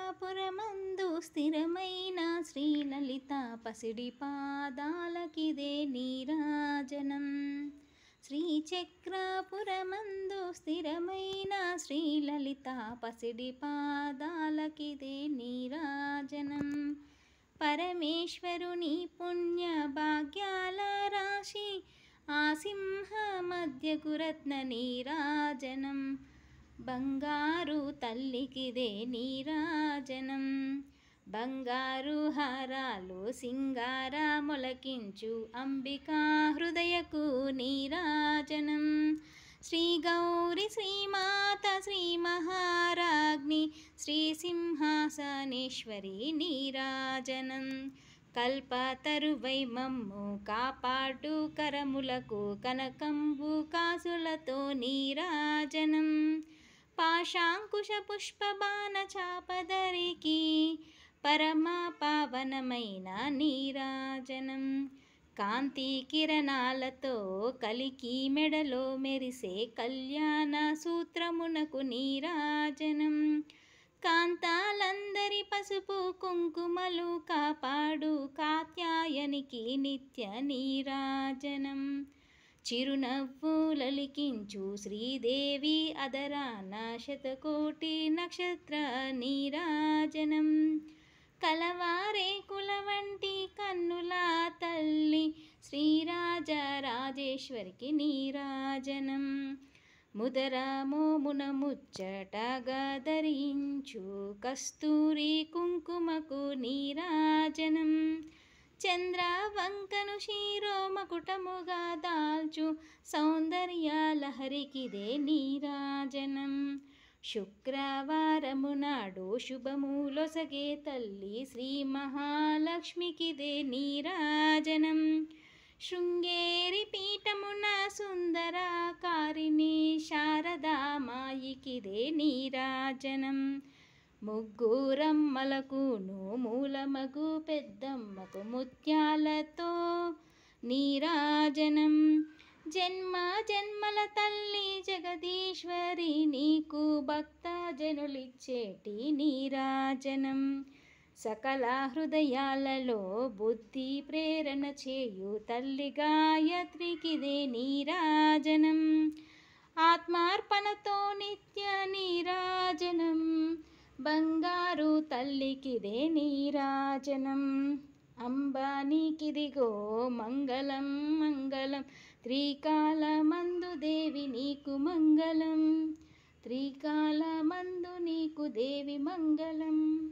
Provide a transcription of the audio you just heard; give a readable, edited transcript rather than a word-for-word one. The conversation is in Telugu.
చక్రాపురమందు స్థిరమైన శ్రీలలిత పసిడి పాదాలకిదే నీరాజనం. శ్రీచక్రాపురమందు స్థిరమైన శ్రీలలిత పసిడి పాదాలకిదే నీరాజనం. పరమేశ్వరుని పుణ్య భాగ్యాల రాశి ఆ సింహ మధ్యకు రత్న నీరాజనం. బంగారు తల్లికిదే నీరాజనం. బంగారు హారాలు సింగార మొలకించు అంబికా హృదయకు నీరాజనం. శ్రీ గౌరి శ్రీమాత శ్రీ మహారాజ్ఞి శ్రీ సింహాసనేశ్వరి నీరాజనం. కల్పతరువై మమ్ము కాపాడు కరములకు కనకంబు కాసులతో నీరాజనం. పాశాంకుశ పుష్ప బాణ చాపదరికి పరమ పావనమైన నీరాజనం. కాంతి కిరణాలతో కలికి మెడలో మెరిసే కళ్యాణ సూత్రమునకు నీరాజనం. కాంతాలందరి పసుపు కుంకుమలు కాపాడు కాత్యాయనికి నిత్య నీరాజనం. చిరునవ్వులలికించు శ్రీదేవి అదరాన శతకోటి నక్షత్ర నీరాజనం. కలవారే కులవంటి కన్నుల తల్లి శ్రీరాజరాజేశ్వరికి నీరాజనం. ముదరామోమున ముచ్చటగా ధరించు కస్తూరి కుంకుమకు నీరాజనం. చంద్రవంకను శిరోమకుటముగా దాల్చు సౌందర్య లహరికిదే నీరాజనం. శుక్రవారము నాడు శుభములొసగే తల్లి శ్రీ మహాలక్ష్మికిదే నీరాజనం. శృంగేరి పీఠమున సుందరకారిణి శారదామాయికిదే నీరాజనం. ముగ్గురమ్మలకును మూలమగు పెద్దమ్మకు ముత్యాలతో నీరాజనం. జన్మ జన్మల తల్లి జగదీశ్వరి నీకు భక్త జనులిచ్చేటి నీరాజనం. సకల హృదయాలలో బుద్ధి ప్రేరణ చేయు తల్లి గాయత్రికిదే నీరాజనం. ఆత్మార్పణతో నిత్య నీరాజనం. బంగారు తల్లికిదే నీరాజనం. అంబానీకిదిగో మంగళం మంగళం. త్రికాలమందు దేవి నీకు మంగళం. త్రికాలమందు నీకు దేవి మంగళం.